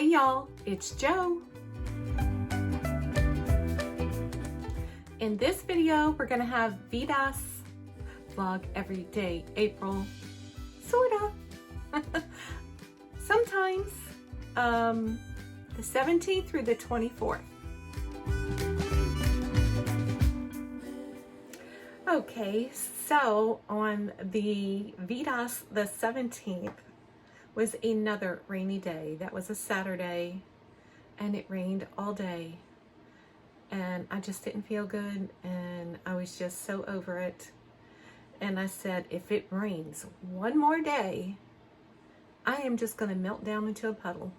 Hey y'all, it's Jo. In this video, we're gonna have Vedas vlog every day, April, sorta. Sometimes, the 17th through the 24th. Okay, so on the Vedas, the 17th was another rainy day. That was a Saturday, and it rained all day. And I just didn't feel good, and I was just so over it. And I said, if it rains one more day, I am just gonna melt down into a puddle.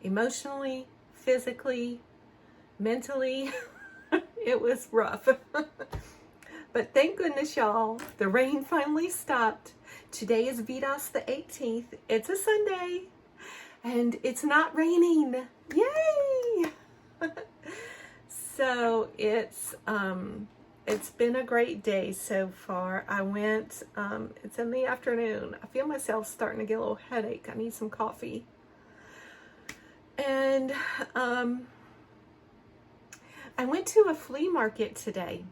Emotionally, physically, mentally, it was rough. But thank goodness, y'all, the rain finally stopped. Today is Vedas the 18th. It's a Sunday, and it's not raining. Yay! So it's been a great day so far. I went, it's in the afternoon. I feel myself starting to get a little headache. I need some coffee. And I went to a flea market today.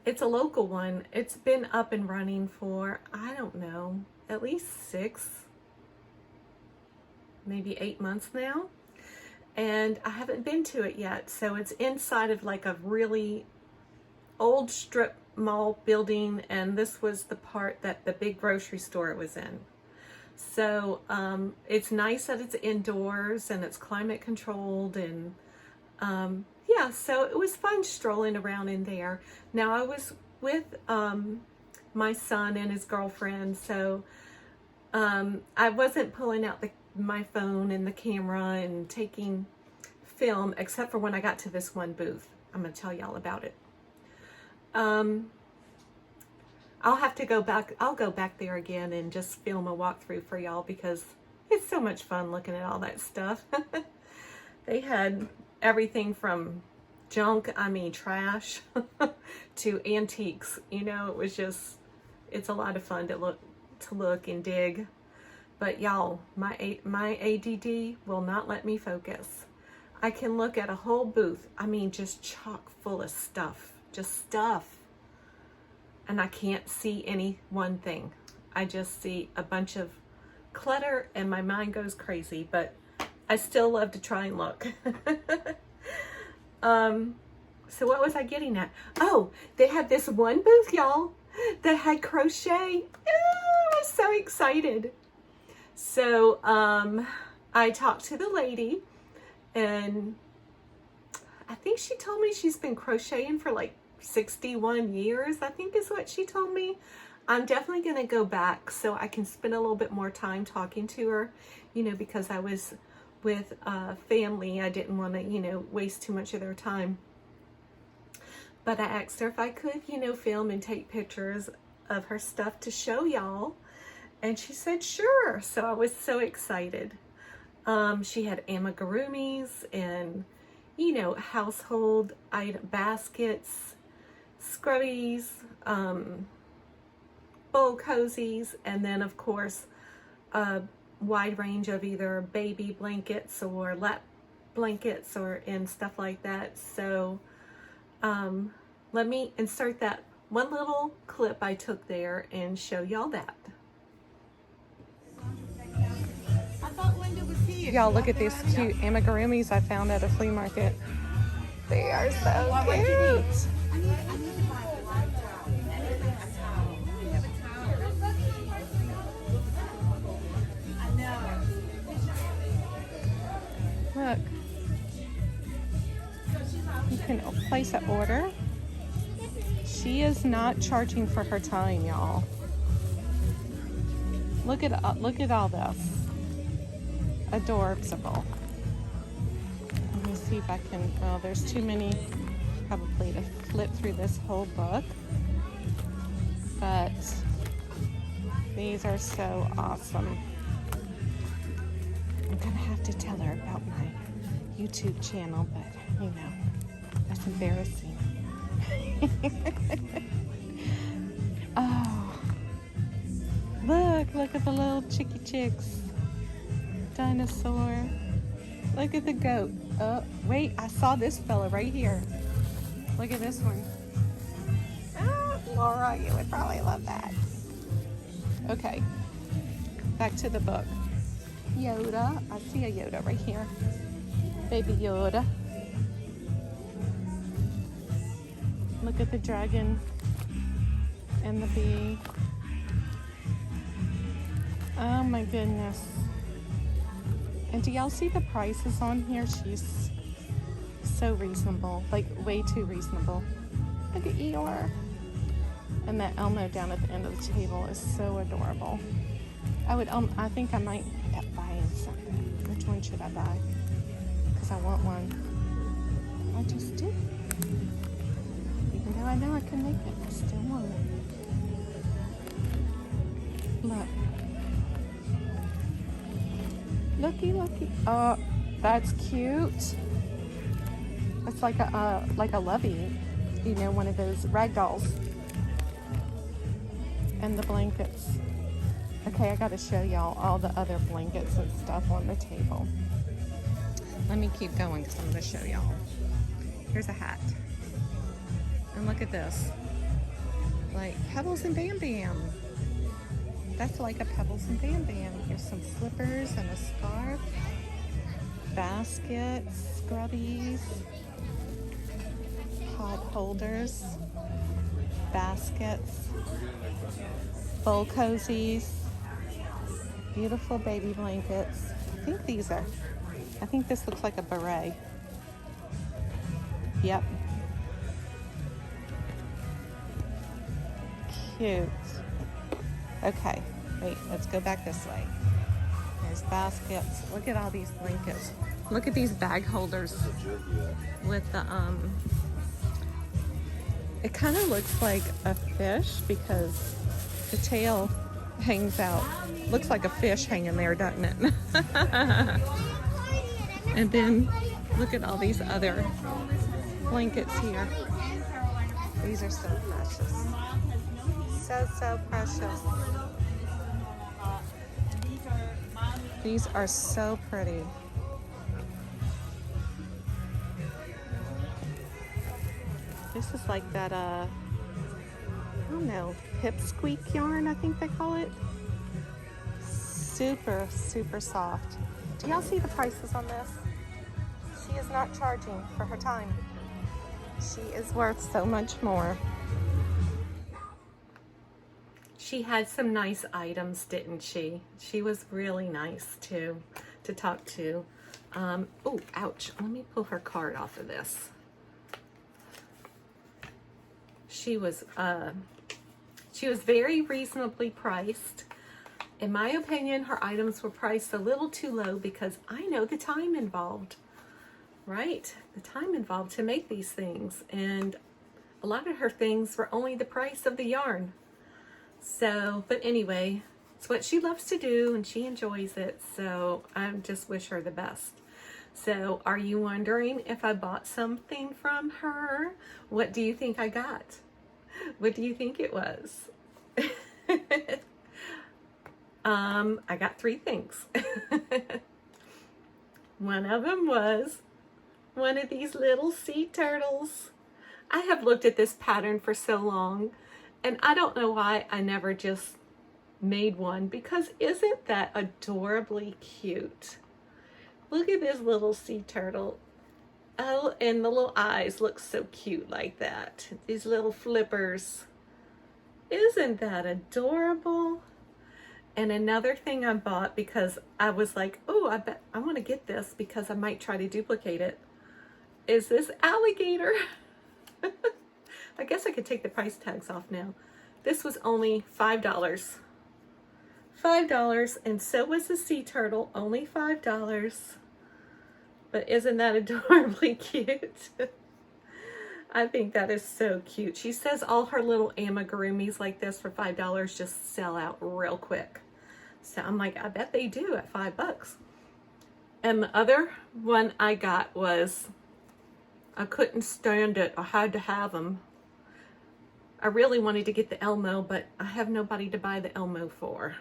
It's a local one. It's been up and running for, I don't know, at least 6, maybe 8 months now. And I haven't been to it yet. So it's inside of like a really old strip mall building. And this was the part that the big grocery store was in. So it's nice that it's indoors and it's climate controlled, and yeah, so it was fun strolling around in there. Now I was with my son and his girlfriend, so I wasn't pulling out my phone and the camera and taking film, except for when I got to this one booth. I'm gonna tell y'all about it. I'll have to go back. I'll go back there again and just film a walkthrough for y'all because it's so much fun looking at all that stuff. They had everything from junk, I mean trash, to antiques. You know, it was just, it's a lot of fun to look and dig. But y'all, my ADD will not let me focus. I can look at a whole booth, I mean just chock full of stuff, just stuff. And I can't see any one thing. I just see a bunch of clutter and my mind goes crazy, but I still love to try and look. So what was I getting at? Oh, they had this one booth, y'all, that had crochet. Oh, I was so excited. So I talked to the lady, and I think she told me she's been crocheting for like 61 years, I think is what she told me. I'm definitely going to go back so I can spend a little bit more time talking to her, you know, because I was with family. I didn't want to, you know, waste too much of their time. But I asked her if I could, you know, film and take pictures of her stuff to show y'all. And she said, sure. So I was so excited. She had amigurumis and, you know, household item baskets, scrubbies, bowl cozies, and then of course a wide range of either baby blankets or lap blankets and stuff like that. So let me insert that one little clip I took there and show y'all that. Y'all, look at these cute amigurumis I found at a flea market. They are so cute. Look. You can place an order. She is not charging for her time, y'all. Look at all this. Adorable. Let me see if I can, well, there's too many probably to flip through this whole book. But these are so awesome. I'm gonna have to tell her about my YouTube channel, but you know, that's embarrassing. Oh, look at the little chicks. dinosaur. Look at the goat. Oh, wait, I saw this fella right here. Look at this one. Oh, Laura, you would probably love that. Okay, back to the book. Yoda. I see a Yoda right here. Baby Yoda. Look at the dragon and the bee. Oh my goodness. And do y'all see the prices on here? She's so reasonable, like way too reasonable. Look at Eeyore. And that Elmo down at the end of the table is so adorable. I think I might end up buying something. Which one should I buy? Because I want one. I just do. Even though I know I can make it, I still want it. Look. Looky. Oh, that's cute. It's like a lovey, you know, one of those rag dolls. And the blankets. Okay, I gotta show y'all all the other blankets and stuff on the table. Let me keep going because I'm gonna show y'all. Here's a hat. And look at this. Like Pebbles and Bam Bam. That's like a Pebbles and Bam Bam. Here's some slippers and a scarf. Baskets, scrubbies. Pot holders. Baskets. Bowl cozies. Beautiful baby blankets. I think this looks like a beret. Yep. Cute. Okay, wait, let's go back this way. There's baskets. Look at all these blankets. Look at these bag holders with the, it kind of looks like a fish because the tail hangs out. Looks like a fish hanging there, doesn't it? And then look at all these other blankets here. These are so precious. So precious. These are so pretty. This is like that, I don't know, pipsqueak yarn, I think they call it. Super soft. Do y'all see the prices on this? She is not charging for her time. She is worth so much more. She had some nice items, didn't she? She was really nice too, to talk to. Oh, ouch. Let me pull her card off of this. She was very reasonably priced. In my opinion, her items were priced a little too low because I know the time involved, right? The time involved to make these things. And a lot of her things were only the price of the yarn. So, but anyway, it's what she loves to do and she enjoys it. So I just wish her the best. So are you wondering if I bought something from her? What do you think I got? What do you think it was? I got 3 things. One of them was one of these little sea turtles. I have looked at this pattern for so long, and I don't know why I never just made one, because isn't that adorably cute? Look at this little sea turtle. Oh, and the little eyes look so cute like that. These little flippers. Isn't that adorable? And another thing I bought because I was like, oh, I bet I want to get this because I might try to duplicate it, is this alligator. I guess I could take the price tags off now. This was only $5. $5, and so was the sea turtle, only $5. But isn't that adorably cute? I think that is so cute. She says all her little amigurumis like this for $5 just sell out real quick. So I'm like, I bet they do at $5. And the other one I got was, I couldn't stand it. I had to have them. I really wanted to get the Elmo, but I have nobody to buy the Elmo for.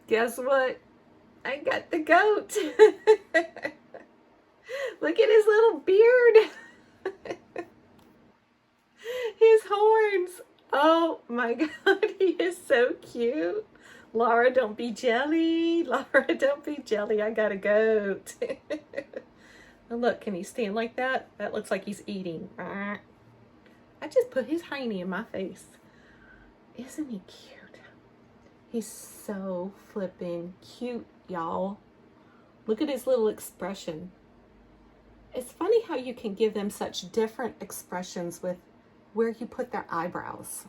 guess what? I got the goat. Look at his little beard. His horns. Oh my God, he is so cute. Laura, don't be jelly. Laura, don't be jelly. I got a goat. Oh, look, can he stand like that? That looks like he's eating. I just put his hiney in my face. Isn't he cute? He's so flipping cute, y'all. Look at his little expression. It's funny how you can give them such different expressions with where you put their eyebrows.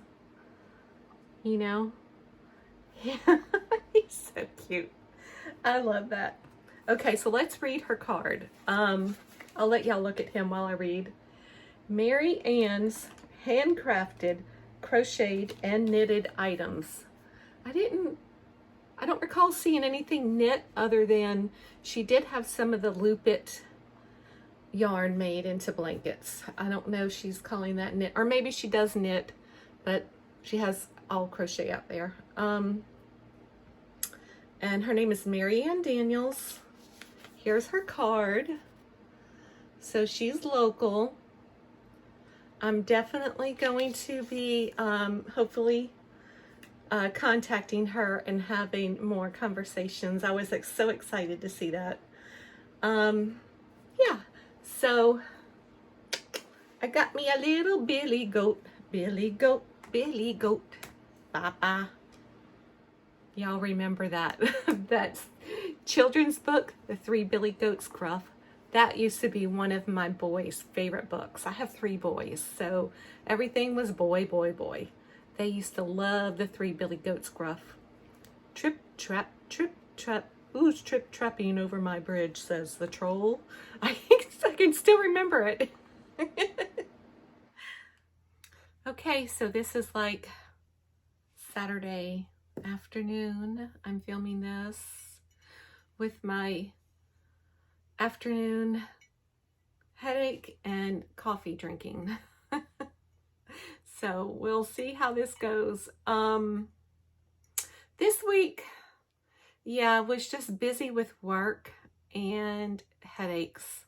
You know? Yeah, he's so cute. I love that. Okay, so let's read her card. I'll let y'all look at him while I read. Mary Ann's handcrafted, crocheted, and knitted items. I don't recall seeing anything knit other than she did have some of the Loop It yarn made into blankets. I don't know if she's calling that knit, or maybe she does knit, but she has all crochet out there. And her name is Mary Ann Daniels. Here's her card. So she's local. I'm definitely going to be hopefully contacting her and having more conversations. I was so excited to see that. Yeah, so I got me a little Billy goat, Billy goat, Billy goat, Papa. Y'all remember that? That's children's book, The Three Billy Goats Gruff. That used to be one of my boys' favorite books. I have 3 boys, so everything was boy, boy, boy. They used to love The Three Billy Goats Gruff. Trip, trap, who's trip trapping over my bridge, says the troll. I can still remember it. Okay, so this is like Saturday afternoon. I'm filming this with my afternoon headache and coffee drinking. So we'll see how this goes. This week, yeah, I was just busy with work and headaches.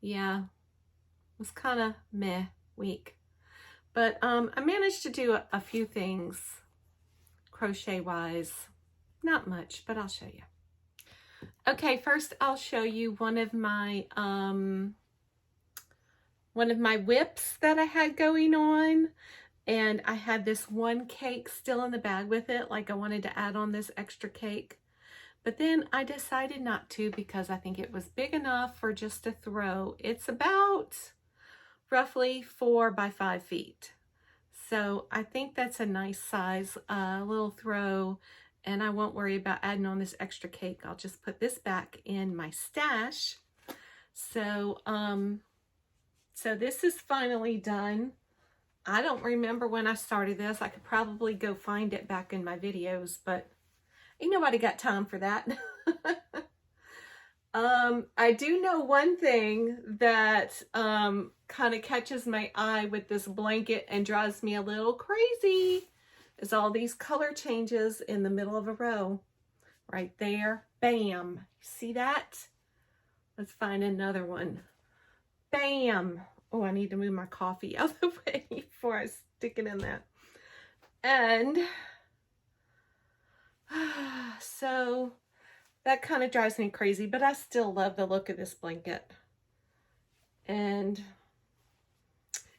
Yeah, it was kind of meh week. But I managed to do a few things crochet-wise. Not much, but I'll show you. Okay, first I'll show you one of my whips that I had going on, and I had this one cake still in the bag with it, like I wanted to add on this extra cake, but then I decided not to because I think it was big enough for just a throw. It's about roughly 4 by 5 feet, so I think that's a nice size little throw, and I won't worry about adding on this extra cake. I'll just put this back in my stash. So so this is finally done. I don't remember when I started this. I could probably go find it back in my videos, but ain't nobody got time for that. I do know one thing that kind of catches my eye with this blanket and drives me a little crazy is all these color changes in the middle of a row. Right there. Bam. See that? Let's find another one. Bam. Oh, I need to move my coffee out of the way before I stick it in that. And so that kind of drives me crazy, but I still love the look of this blanket. And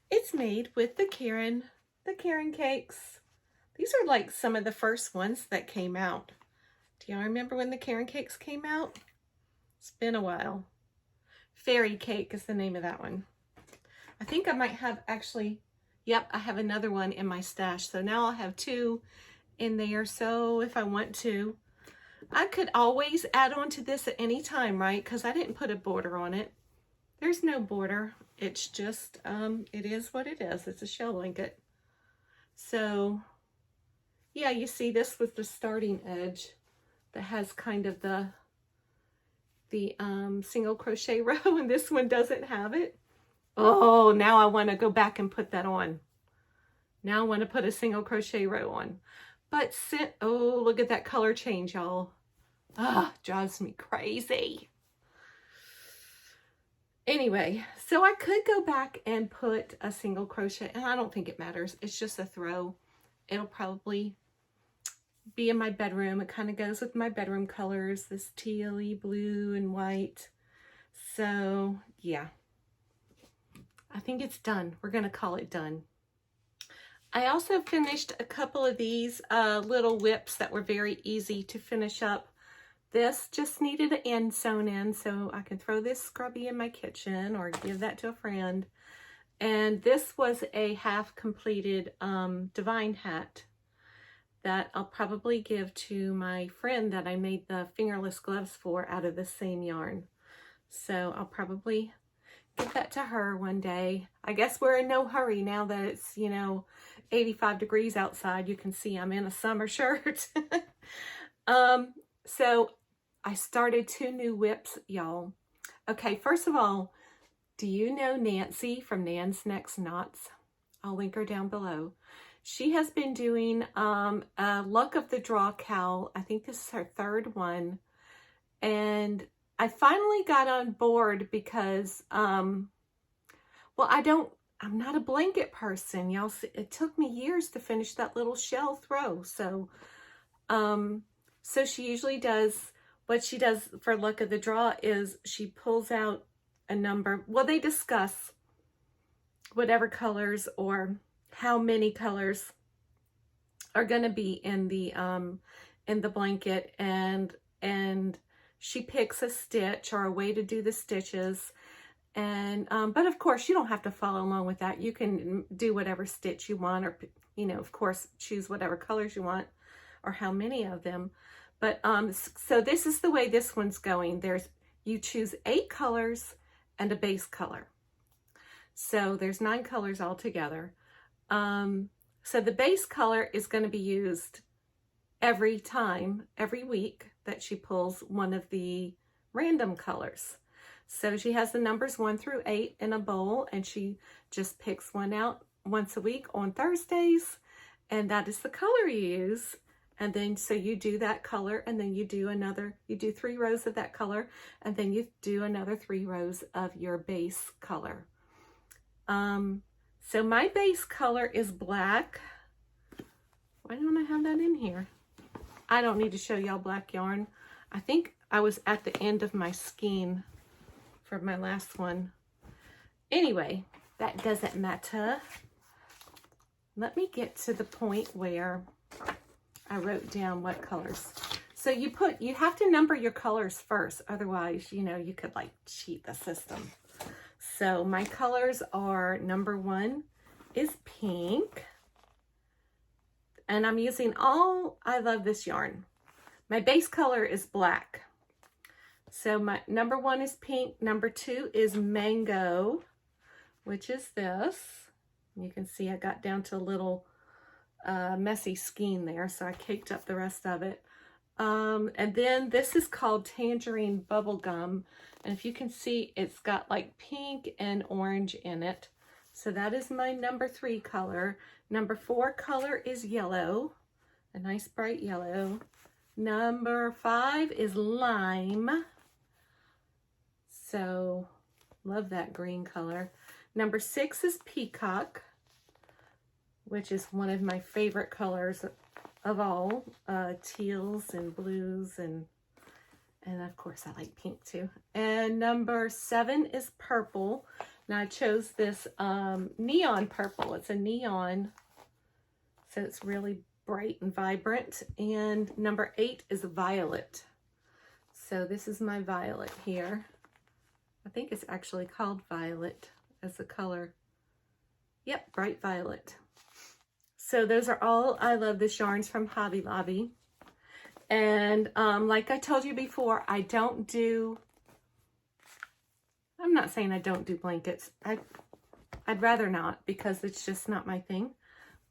it's made with the Karen cakes. These are like some of the first ones that came out. Do y'all remember when the Karen cakes came out? It's been a while. Fairy cake is the name of that one. I think I might have actually, yep, I have another one in my stash. So now I'll have 2 in there. So if I want to, I could always add on to this at any time, right? Because I didn't put a border on it. There's no border. It's just, it is what it is. It's a shell blanket. So yeah, you see this with the starting edge that has kind of the single crochet row, and this one doesn't have it. Oh, now I want to go back and put that on. Now I want to put a single crochet row on. But oh, look at that color change, y'all. Ah, drives me crazy. Anyway, so I could go back and put a single crochet, and I don't think it matters. It's just a throw. It'll probably be in my bedroom. It kind of goes with my bedroom colors, this tealy blue and white. So yeah, I think it's done. We're gonna call it done. I also finished a couple of these little whips that were very easy to finish up. This just needed an end sewn in, so I can throw this scrubby in my kitchen or give that to a friend. And this was a half completed divine hat that I'll probably give to my friend that I made the fingerless gloves for out of the same yarn. So I'll probably give that to her one day. I guess we're in no hurry now that it's, you know, 85 degrees outside. You can see I'm in a summer shirt. So I started 2 new whips, y'all. Okay, first of all, do you know Nancy from Nan's Next Knots? I'll link her down below. She has been doing a Luck of the Draw cowl. I think this is her 3rd one. And I finally got on board because, well, I'm not a blanket person, y'all. It took me years to finish that little shell throw. So, so she usually does, what she does for Luck of the Draw is she pulls out a number. Well, they discuss whatever colors or how many colors are going to be in the blanket, and she picks a stitch or a way to do the stitches. And but of course you don't have to follow along with that. You can do whatever stitch you want, or, you know, of course choose whatever colors you want or how many of them. But so this is the way this one's going. You choose 8 colors and a base color. So there's 9 colors altogether. So the base color is going to be used every week that she pulls one of the random colors. So she has the numbers 1 through 8 in a bowl, and she just picks one out once a week on Thursdays, and that is the color you use. And then so you do that color, and then you do 3 rows of that color, and then you do another 3 rows of your base color. So my base color is black. Why don't I have that in here? I don't need to show y'all black yarn. I think I was at the end of my skein for my last one. You that doesn't matter. Let me get to the point where I wrote down what colors. So you have to number your colors first. Otherwise, you know, you could like cheat the system. So my colors are, number 1 is pink. And I'm using I love this yarn. My base color is black. So my number 1 is pink. Number 2 is mango, which is this. You can see I got down to a little messy skein there, so I caked up the rest of it. And then this is called Tangerine Bubblegum. And if you can see, it's got like pink and orange in it. So that is my number 3 color. Number 4 color is yellow, a nice bright yellow. Number 5 is lime. So love that green color. Number 6 is peacock, which is one of my favorite colors of all. Teals and blues, and of course I like pink too. And number 7 is purple. Now I chose this neon purple. It's a neon, so it's really bright and vibrant. And number 8 is violet. So this is my violet here. I think it's actually called violet as a color. Yep, bright violet. So those are all I Love This yarns from Hobby Lobby. And like I told you before, I'm not saying I don't do blankets. I'd rather not, because it's just not my thing.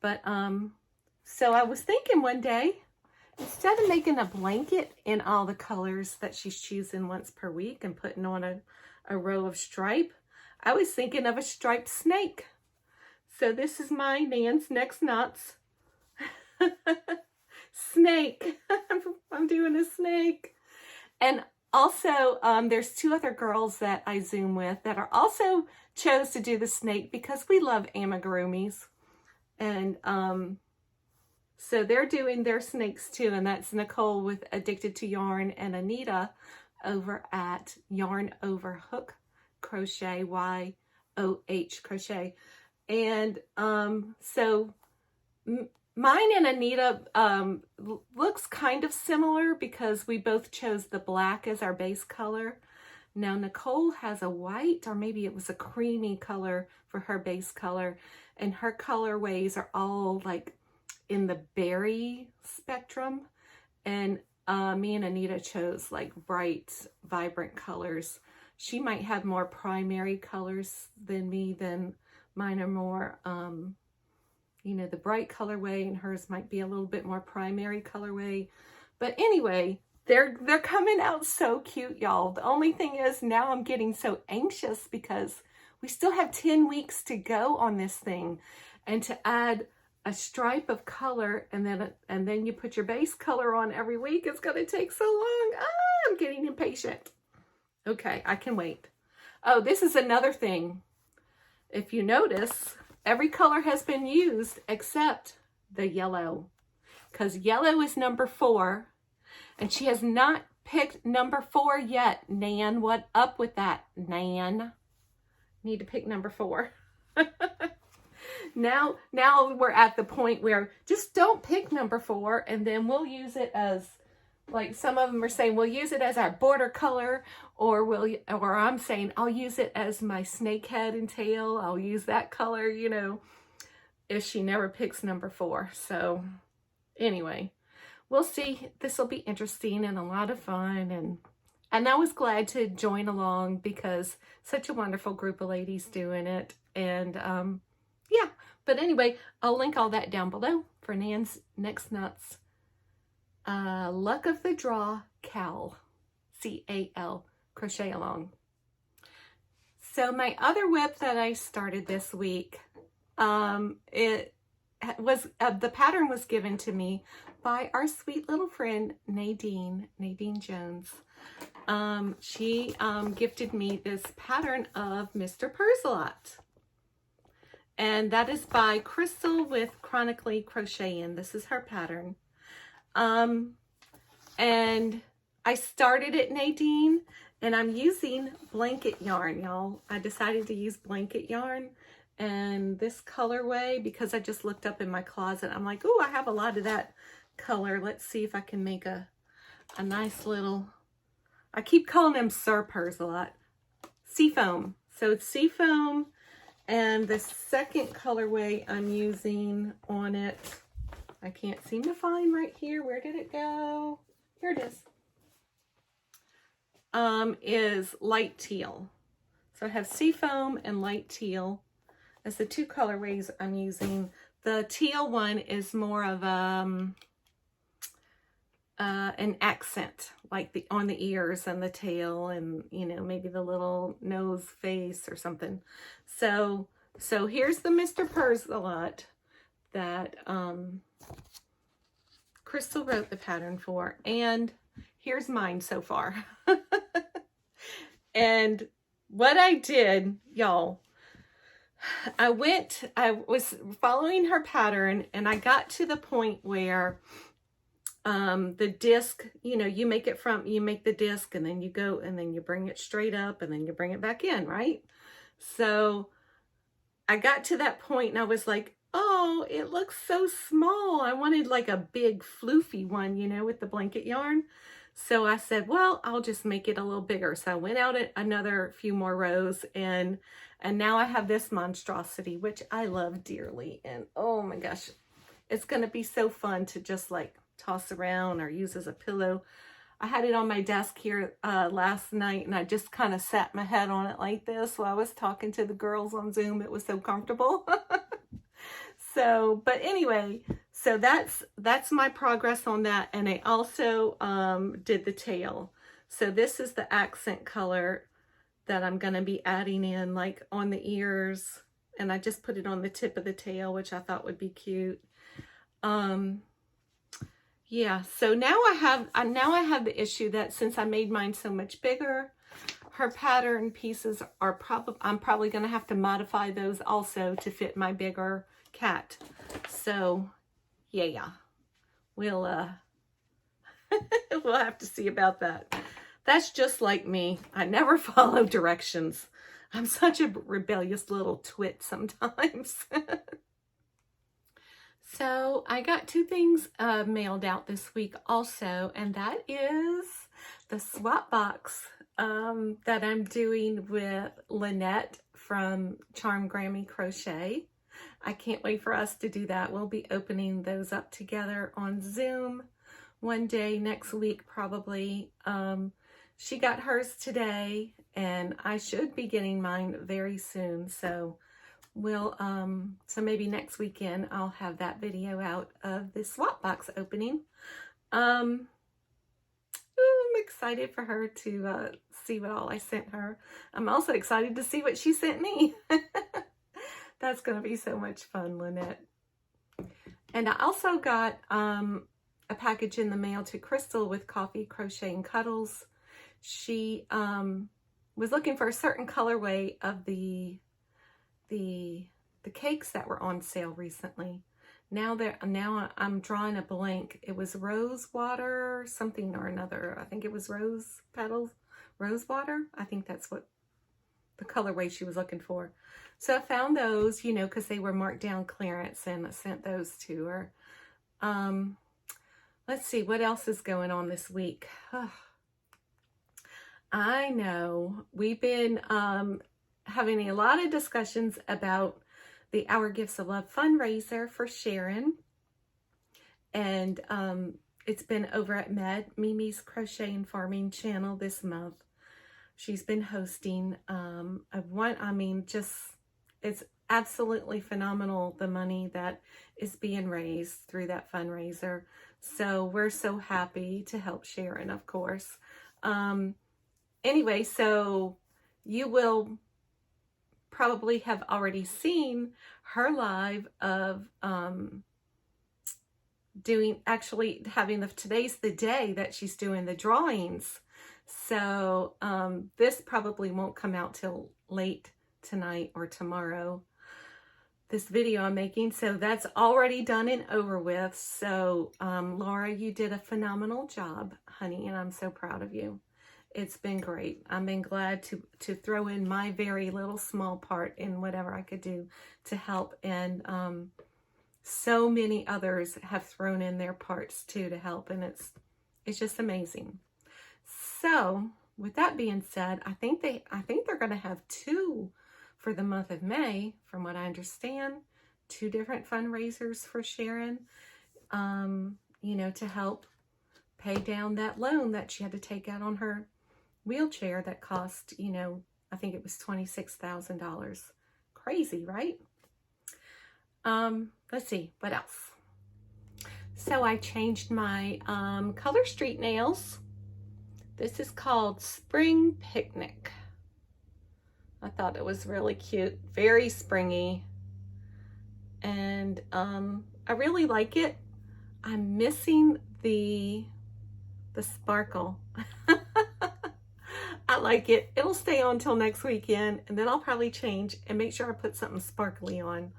But so I was thinking one day, instead of making a blanket in all the colors that she's choosing once per week and putting on a row of stripe, I was thinking of a striped snake. So this is my Nan's Next Knots snake. I'm doing a snake. And also, there's two other girls that I Zoom with that are also chose to do the snake because we love amigurumis. And so they're doing their snakes too. And that's Nicole with Addicted to Yarn and Anita over at Yarn Over Hook Crochet, Y.O.H crochet. And so mine and Anita looks kind of similar because we both chose the black as our base color. Now Nicole has a white, or maybe it was a creamy color for her base color, and her colorways are all like in the berry spectrum. And me and Anita chose like bright, vibrant colors. She might have more primary colors than me, then mine are more, you know, the bright colorway, and hers might be a little bit more primary colorway. But anyway, they're coming out so cute, y'all. The only thing is now I'm getting so anxious because we still have 10 weeks to go on this thing, and to add a stripe of color and then you put your base color on every week, it's going to take so long. I'm getting impatient. Okay, I can wait. Oh, this is another thing. If you notice, every color has been used except the yellow, because yellow is number 4, and she has not picked number 4 yet. Nan, what up with that, Nan? Need to pick number 4. Now we're at the point where just don't pick number 4, and then we'll use it as, like some of them are saying, we'll use it as our border color, or I'm saying I'll use it as my snake head and tail. I'll use that color, you know, if she never picks number 4. So anyway, we'll see. This will be interesting and a lot of fun. And I was glad to join along because such a wonderful group of ladies doing it. And yeah, but anyway, I'll link all that down below for Nan's Next Nuts. Luck of the Draw Cal, C-A-L, crochet along. So my other whip that I started this week, it was the pattern was given to me by our sweet little friend Nadine Jones. She gifted me this pattern of Mr. Purselot. And that is by Crystal with Chronically Crocheting. This is her pattern. And I started at Nadine, and I'm using blanket yarn, y'all. I decided to use blanket yarn and this colorway because I just looked up in my closet. I'm like, oh, I have a lot of that color. Let's see if I can make a nice little, I keep calling them Sir Purselot, seafoam. So it's seafoam. And the second colorway I'm using on it, I can't seem to find right here. Where did it go? Here it is light teal. So I have seafoam and light teal as the two colorways I'm using. The teal one is more of an accent, like on the ears and the tail, and you know, maybe the little nose face or something. So here's the Mr. Purselot that Crystal wrote the pattern for, and here's mine so far. And what I did, y'all, I was following her pattern, and I got to the point where the disc, you know, you make the disc, and then you go, and then you bring it straight up, and then you bring it back in, right? So I got to that point, and I was like, oh, it looks so small. I wanted like a big floofy one, you know, with the blanket yarn. So I said, well, I'll just make it a little bigger. So I went out at another few more rows, and now I have this monstrosity, which I love dearly. And oh my gosh, it's going to be so fun to just like toss around or use as a pillow. I had it on my desk here last night, and I just kind of sat my head on it like this while I was talking to the girls on Zoom. It was so comfortable. So, but anyway, so that's my progress on that. And I also did the tail. So this is the accent color that I'm going to be adding in, like on the ears. And I just put it on the tip of the tail, which I thought would be cute. yeah, so now I have the issue that since I made mine so much bigger, her pattern pieces are I'm probably going to have to modify those also to fit my bigger cat. So yeah, we'll we'll have to see about that. That's just like me. I never follow directions. I'm such a rebellious little twit sometimes. So I got 2 things mailed out this week also, and that is the swap box that I'm doing with Lynette from Charm Grammy Crochet. I can't wait for us to do that. We'll be opening those up together on Zoom one day next week probably. She got hers today, and I should be getting mine very soon. So we'll so maybe next weekend I'll have that video out of the swap box opening. I'm excited for her to see what all I sent her. I'm also excited to see what she sent me. That's going to be so much fun, Lynette. And I also got a package in the mail to Crystal with Coffee, Crochet, and Cuddles. She was looking for a certain colorway of the cakes that were on sale recently. Now I'm drawing a blank. It was rose water, something or another. I think it was rose petals, rose water. I think that's what the colorway she was looking for. So I found those, you know, because they were marked down clearance, and I sent those to her. Let's see what else is going on this week. I know we've been having a lot of discussions about the Our Gifts of Love fundraiser for Sharon. And it's been over at Mimi's Crochet and Farming channel this month. She's been hosting it's absolutely phenomenal, the money that is being raised through that fundraiser. So we're so happy to help Sharon, of course. Anyway, so you will probably have already seen her live of today's the day that she's doing the drawings. So this probably won't come out till late tonight or tomorrow, this video I'm making. So that's already done and over with. So Laura, you did a phenomenal job, honey, and I'm so proud of you. It's been great. I've been glad to throw in my very little small part in whatever I could do to help. And so many others have thrown in their parts too to help. And it's just amazing. So with that being said, I think they're going to have 2 for the month of May, from what I understand. 2 different fundraisers for Sharon, you know, to help pay down that loan that she had to take out on her wheelchair that cost, you know, I think it was $26,000. Crazy, right? Let's see, what else? So I changed my Color Street nails. This is called Spring Picnic. I thought it was really cute, very springy, and I really like it. I'm missing the sparkle. I like it. It'll stay on till next weekend, and then I'll probably change and make sure I put something sparkly on.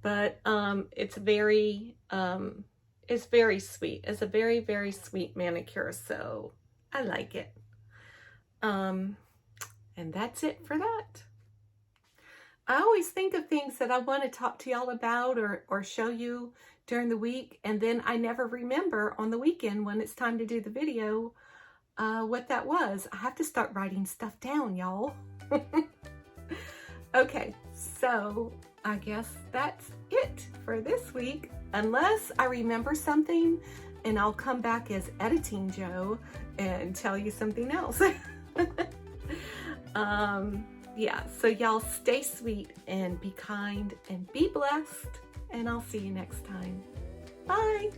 But it's very sweet. It's a very, very sweet manicure, so I like it. And that's it for that. I always think of things that I want to talk to y'all about or show you during the week, and then I never remember on the weekend when it's time to do the video what that was. I have to start writing stuff down, y'all. Okay, so I guess that's it for this week, unless I remember something, and I'll come back as Editing Joe and tell you something else. Yeah, so y'all stay sweet and be kind and be blessed, and I'll see you next time. Bye.